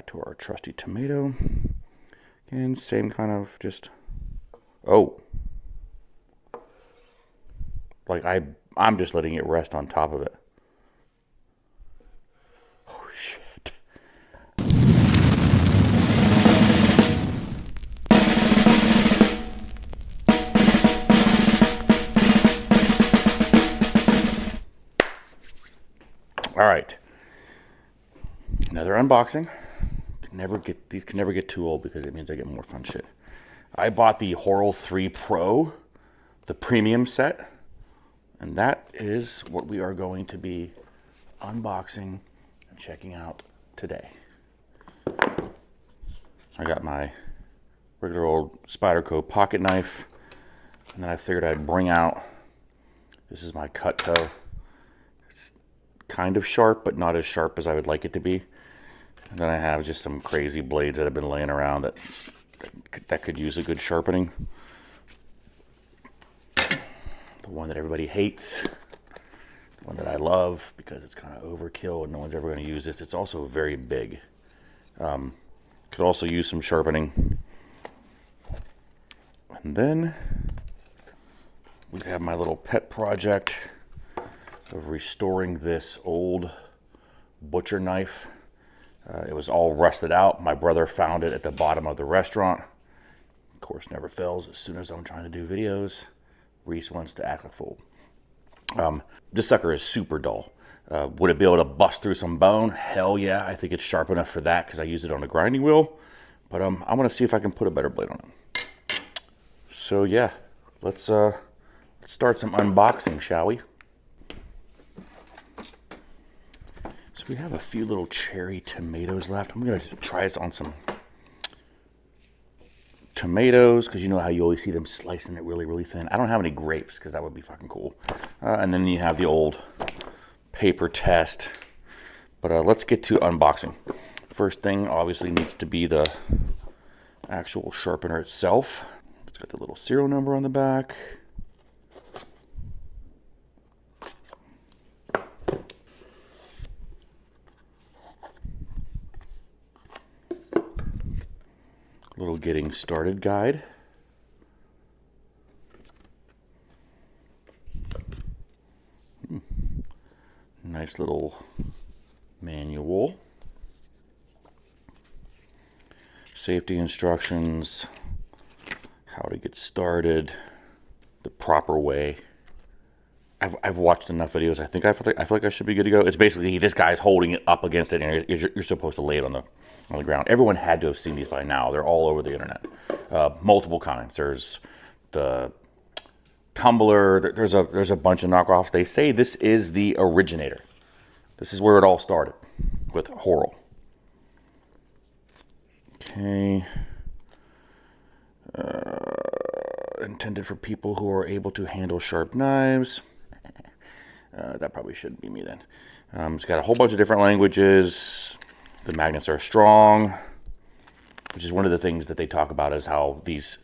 to our trusty tomato. And same kind of just, oh. Like I'm just letting it rest on top of it. Oh shit. All right. Another unboxing. These can never get too old because it means I get more fun shit. I bought the Horl 3 Pro, the premium set. And that is what we are going to be unboxing and checking out today. I got my regular old Spyderco pocket knife. And then I figured I'd bring out, this is my Cutco. It's kind of sharp, but not as sharp as I would like it to be. And then I have just some crazy blades that have been laying around that could use a good sharpening. The one that everybody hates, the one that I love because it's kind of overkill and no one's ever going to use this. It's also very big. Could also use some sharpening. And then we have my little pet project of restoring this old butcher knife. It was all rusted out. My brother found it at the bottom of the restaurant. Of course, never fails. As soon as I'm trying to do videos, Reese wants to act a fool. This sucker is super dull. Would it be able to bust through some bone? Hell yeah. I think it's sharp enough for that because I use it on a grinding wheel. But I'm going to see if I can put a better blade on it. So yeah, let's start some unboxing, shall we? So we have a few little cherry tomatoes left. I'm going to try this on some tomatoes, because you know how you always see them slicing it really, really thin. I don't have any grapes, because that would be fucking cool. And then you have the old paper test. But let's get to unboxing. First thing obviously needs to be the actual sharpener itself. It's got the little serial number on the back. Little getting started guide. Nice little manual. Safety instructions. How to get started the proper way. I've watched enough videos. I feel like I should be good to go. It's basically this guy's holding it up against it, and you're supposed to lay it on the ground. Everyone had to have seen these by now. They're all over the internet. Multiple kinds. There's the tumbler. There's a bunch of knockoffs. They say this is the originator. This is where it all started with Horl. Okay. Intended for people who are able to handle sharp knives. That probably shouldn't be me then. It's got a whole bunch of different languages. The magnets are strong, which is one of the things that they talk about, is how these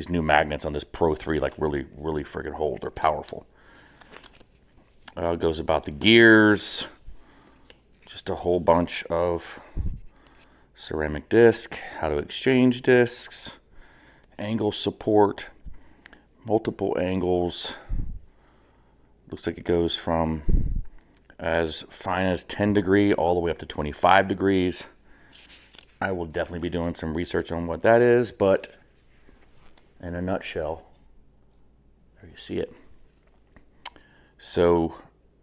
new magnets on this Pro 3 like really friggin' hold. They're powerful. It goes about the gears, just a whole bunch of ceramic disc, how to exchange discs, angle support, multiple angles. Looks like it goes from as fine as 10 degree all the way up to 25 degrees. I will definitely be doing some research on what that is, but in a nutshell, there you see it. So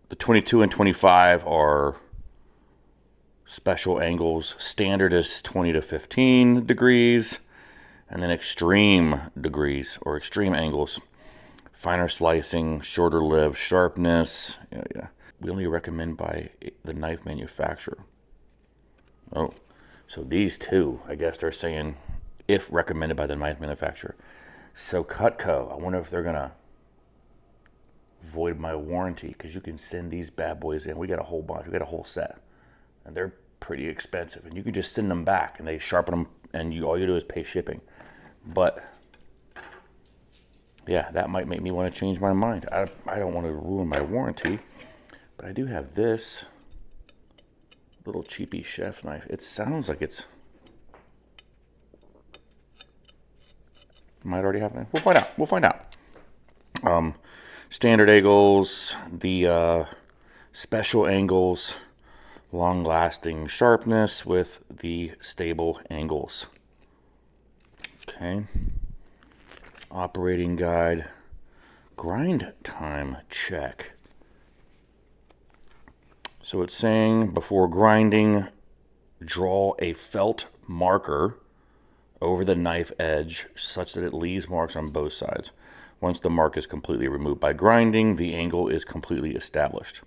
the 22 and 25 are special angles. Standard is 20 to 15 degrees, and then extreme degrees or extreme angles. Finer slicing, shorter live, sharpness. Yeah. We only recommend by the knife manufacturer. Oh, so these two, I guess they're saying if recommended by the knife manufacturer. So Cutco, I wonder if they're gonna void my warranty, because you can send these bad boys in. We got a whole bunch, we got a whole set, and they're pretty expensive, and you can just send them back and they sharpen them, and all you do is pay shipping. But yeah, that might make me want to change my mind. I don't want to ruin my warranty, but I do have this little cheapy chef knife. It sounds like it's... Might already have it. We'll find out. We'll find out. Standard angles, the special angles, long-lasting sharpness with the stable angles. Okay. Operating guide. Grind time check. So it's saying before grinding, draw a felt marker over the knife edge such that it leaves marks on both sides. Once the mark is completely removed by grinding, the angle is completely established.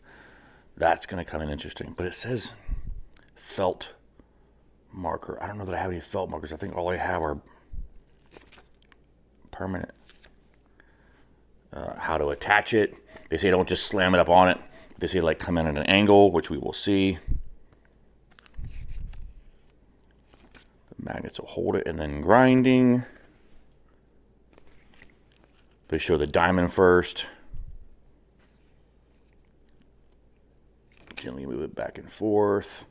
That's going to come in interesting. But it says felt marker. I don't know that I have any felt markers. I think all I have are permanent. How to attach it. They say don't just slam it up on it. They say like come in at an angle, which we will see. The magnets will hold it, and then grinding. They show the diamond first. Gently move it back and forth.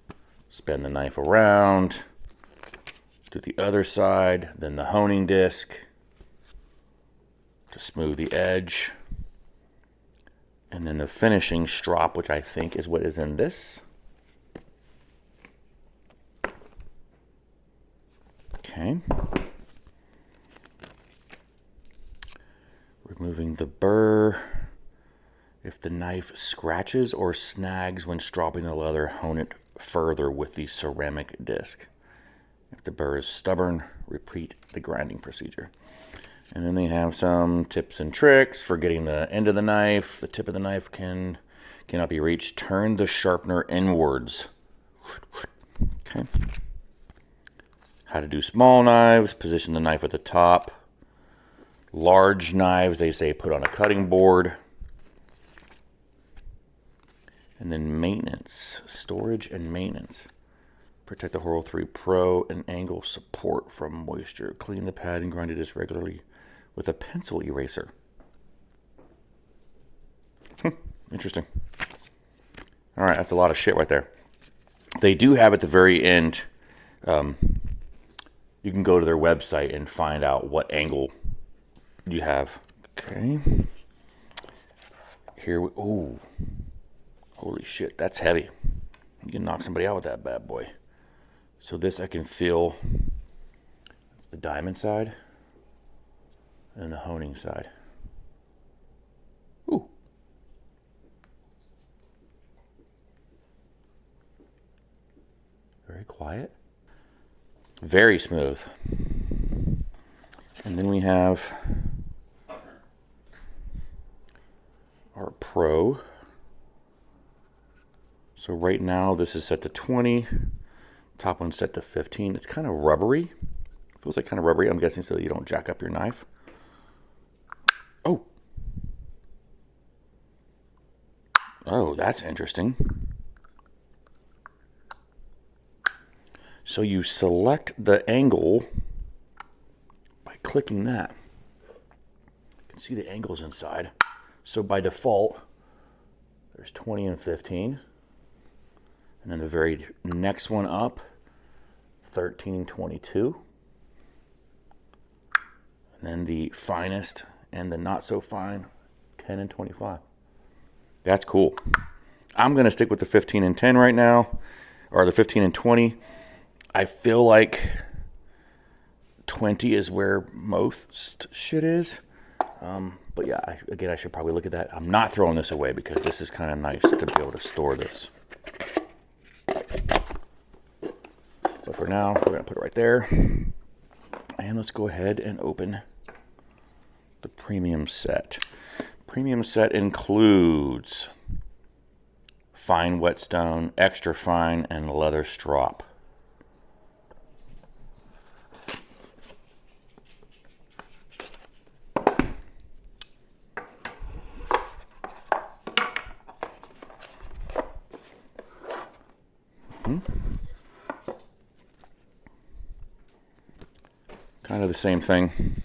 Spin the knife around. Do the other side, then the honing disc to smooth the edge. And then the finishing strop, which I think is what is in this. Okay. Removing the burr. If the knife scratches or snags when stropping the leather, hone it further with the ceramic disc. If the burr is stubborn, repeat the grinding procedure. And then they have some tips and tricks for getting the end of the knife. The tip of the knife cannot be reached. Turn the sharpener inwards. Okay. How to do small knives. Position the knife at the top. Large knives, they say, put on a cutting board. And then maintenance. Storage and maintenance. Protect the Horl 3 Pro and angle support from moisture. Clean the pad and grind it as regularly with a pencil eraser. Interesting. All right, that's a lot of shit right there. They do have at the very end, you can go to their website and find out what angle you have. Okay. Here we, oh, holy shit, that's heavy. You can knock somebody out with that bad boy. So this I can feel, it's the diamond side and the honing side. Ooh. Very quiet. Very smooth. And then we have our Pro. So right now this is set to 20. Top one's set to 15. It's kind of rubbery. Feels like kind of rubbery. I'm guessing so you don't jack up your knife. Oh. Oh, that's interesting. So you select the angle by clicking that. You can see the angles inside. So by default, there's 20 and 15. And then the very next one up, 13, 22. And then the finest and the not so fine, 10 and 25. That's cool. I'm going to stick with the 15 and 10 right now, or the 15 and 20. I feel like 20 is where most shit is. But yeah, again, I should probably look at that. I'm not throwing this away because this is kind of nice to be able to store this. But for now, we're going to put it right there. And let's go ahead and open the premium set. Premium set includes fine whetstone, extra fine, and leather strop. Kind of the same thing.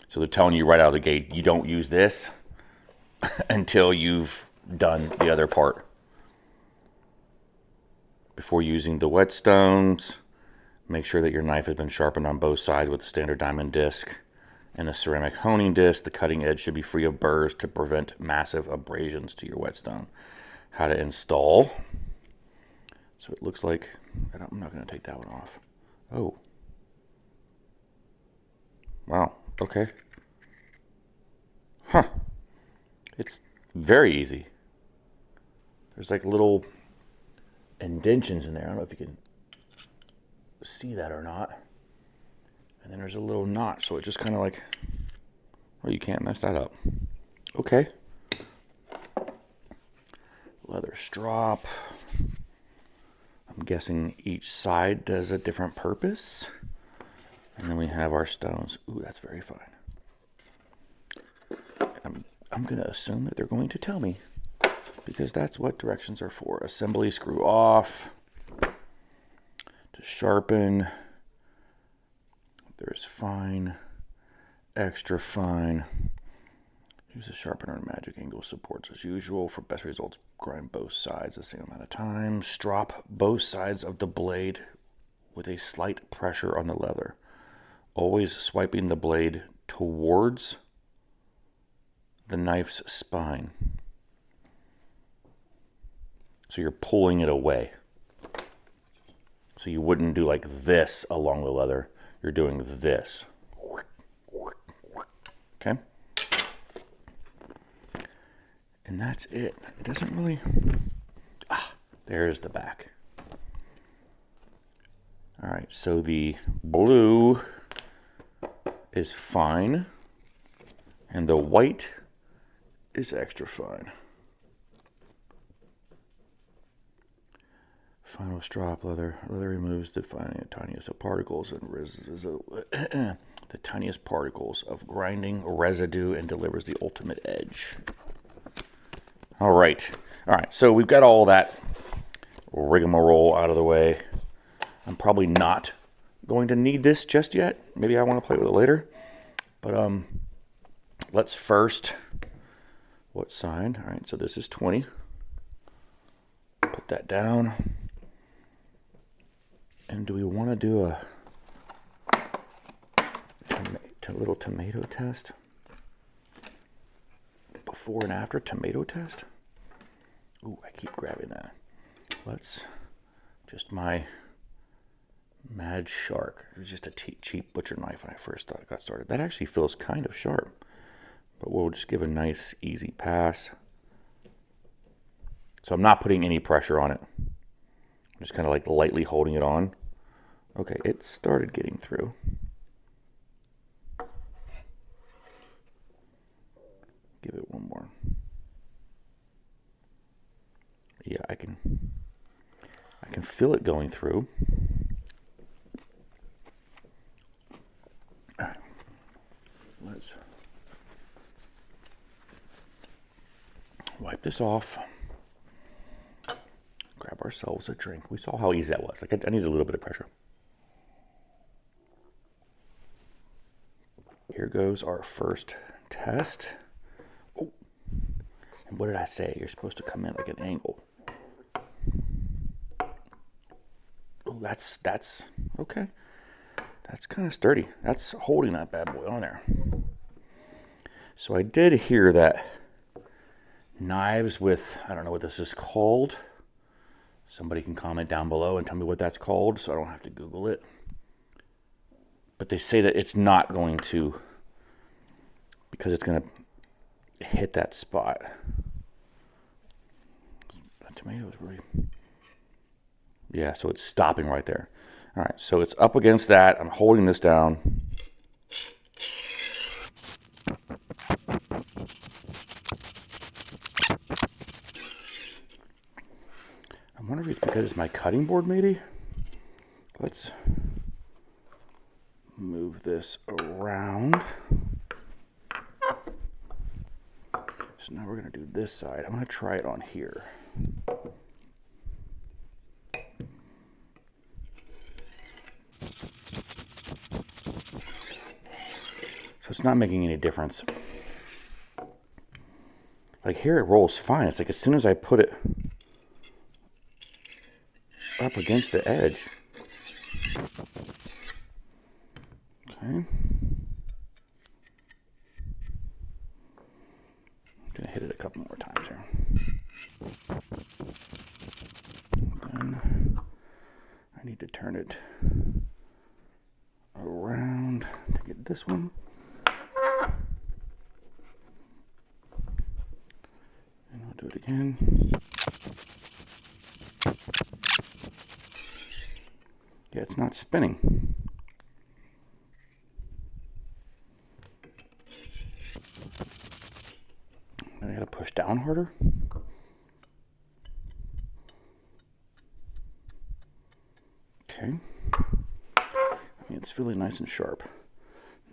So they're telling you right out of the gate, you don't use this until you've done the other part. Before using the whetstones, make sure that your knife has been sharpened on both sides with the standard diamond disc and a ceramic honing disc. The cutting edge should be free of burrs to prevent massive abrasions to your whetstone. How to install. So it looks like, I'm not going to take that one off. Oh. Wow, okay. Huh. It's very easy. There's like little indentions in there. I don't know if you can see that or not. And then there's a little knot, so it just kind of like, well, you can't mess that up. Okay. Leather strop. I'm guessing each side does a different purpose. And then we have our stones. Ooh, that's very fine. I'm going to assume that they're going to tell me, because that's what directions are for. Assembly, screw off. To sharpen. There's fine, extra fine. Use a sharpener and magic angle supports as usual. For best results, grind both sides the same amount of time. Strop both sides of the blade with a slight pressure on the leather. Always swiping the blade towards the knife's spine. So you're pulling it away. So you wouldn't do like this along the leather. You're doing this. Okay? And that's it. It doesn't really... there's the back. All right, so the blue is fine, and the white is extra fine. Final strop leather. Leather removes the tiniest of particles and the tiniest particles of grinding residue and delivers the ultimate edge. All right. So we've got all that rigmarole out of the way. I'm probably not going to need this just yet. Maybe I want to play with it later. But let's first. What side? All right. So this is 20. Put that down. And do we want to do a little tomato test? Before and after tomato test? Ooh, I keep grabbing that. Let's, just my Mad Shark. It was just a cheap butcher knife when I first got started. That actually feels kind of sharp. But we'll just give a nice, easy pass. So I'm not putting any pressure on it. I'm just kind of like lightly holding it on. Okay, it started getting through. Give it one more. Yeah, I can feel it going through. All right. Let's wipe this off. Grab ourselves a drink. We saw how easy that was. Like I needed a little bit of pressure. Here goes our first test. Oh, and what did I say? You're supposed to come in like an angle. Oh, that's okay. That's kind of sturdy. That's holding that bad boy on there. So I did hear that knives with, I don't know what this is called. Somebody can comment down below and tell me what that's called so I don't have to Google it. But they say that it's not going to, because it's going to hit that spot. That tomato is really, yeah, so it's stopping right there. All right, so it's up against that. I'm holding this down. I wonder if it's because it's my cutting board, maybe. Let's move this around. So now we're going to do this side. I'm going to try it on here. So it's It's not making any difference. Like here it rolls fine. It's like as soon as I put it up against the edge. Okay. I'm gonna hit it a couple more times here. Then I need to turn it around to get this one. And I'll do it again. Yeah, it's not spinning. I gotta push down harder. Okay. I mean, it's really nice and sharp.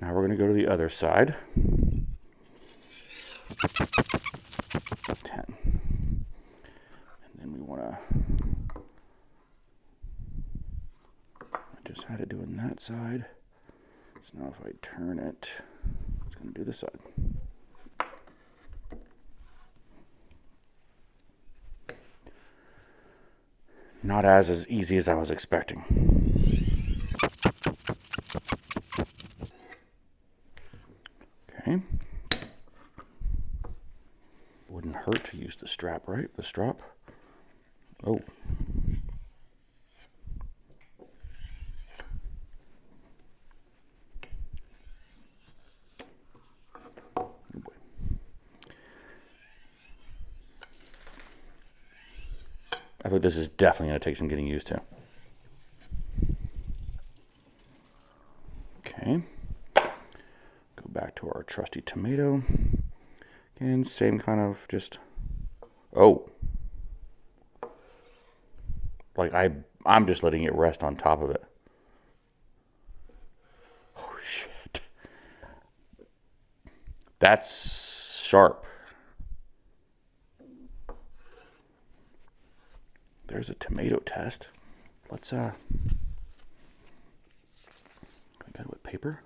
Now we're gonna go to the other side. 10. And then we wanna, I just had it doing that side. So now if I turn it, it's gonna do this side. Not as easy as I was expecting. Okay. Wouldn't hurt to use the strap, right? The strap. Oh. Oh boy. I think this is definitely going to take some getting used to. Okay. Go back to our trusty tomato. Again, same kind of just, oh. Like I'm just letting it rest on top of it. Oh shit. That's sharp. There's a tomato test. Let's I got it with paper.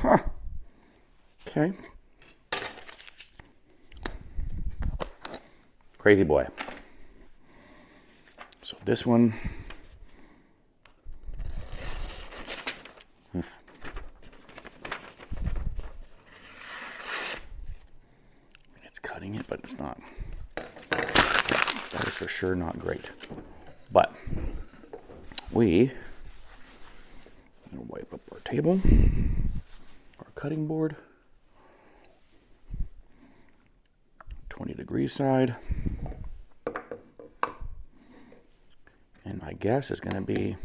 Huh. Okay. Crazy boy. So this one. It's cutting it, but it's not. That is for sure not great. But we I'm gonna wipe up our table, our cutting board, 20-degree side, and my guess is going to be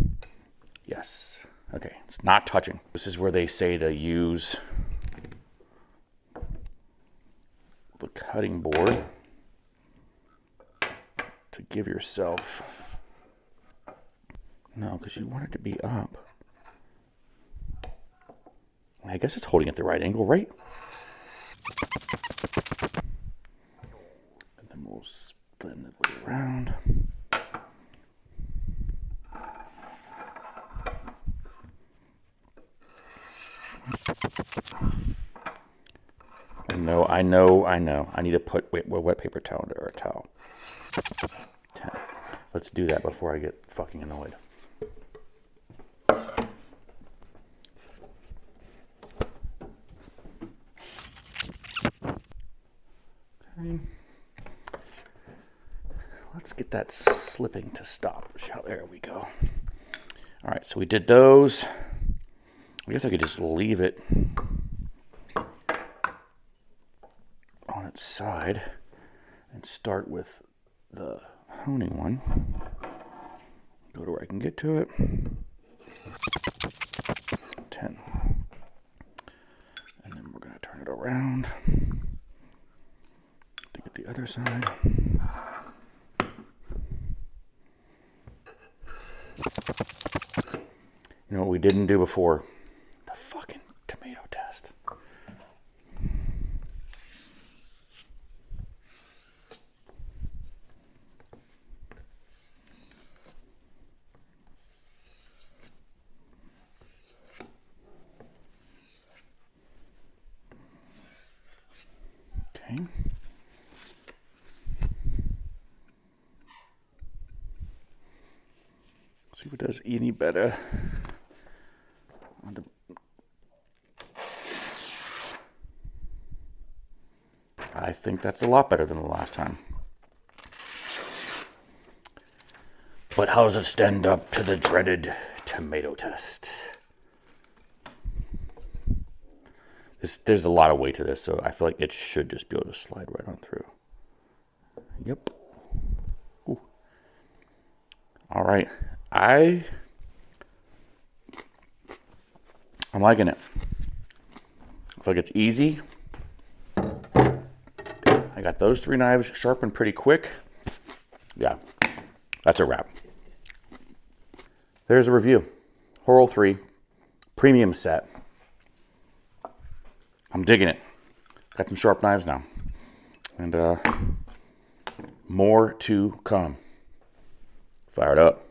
yes. Okay, it's not touching. This is where they say to use the cutting board to give yourself, no, because you want it to be up. I guess it's holding at the right angle, right? And then we'll spin it way around. No, I know. I need to put wet paper towel under our towel. 10. Let's do that before I get fucking annoyed. Okay. Let's get that slipping to stop. There we go. All right, so we did those. I guess I could just leave it on its side and start with the honing one. Go to where I can get to it. 10. And then we're going to turn it around to get the other side. You know what we didn't do before? The fucking tomato test. it does any better. I think that's a lot better than the last time. But how does it stand up to the dreaded tomato test? There's a lot of weight to this, so I feel like it should just be able to slide right on through. Yep. Ooh. All right. I'm liking it. I feel like it's easy. I got those 3 knives sharpened pretty quick. Yeah, that's a wrap. There's a review. Horl 3 premium set. I'm digging it. Got some sharp knives now. And more to come. Fired up.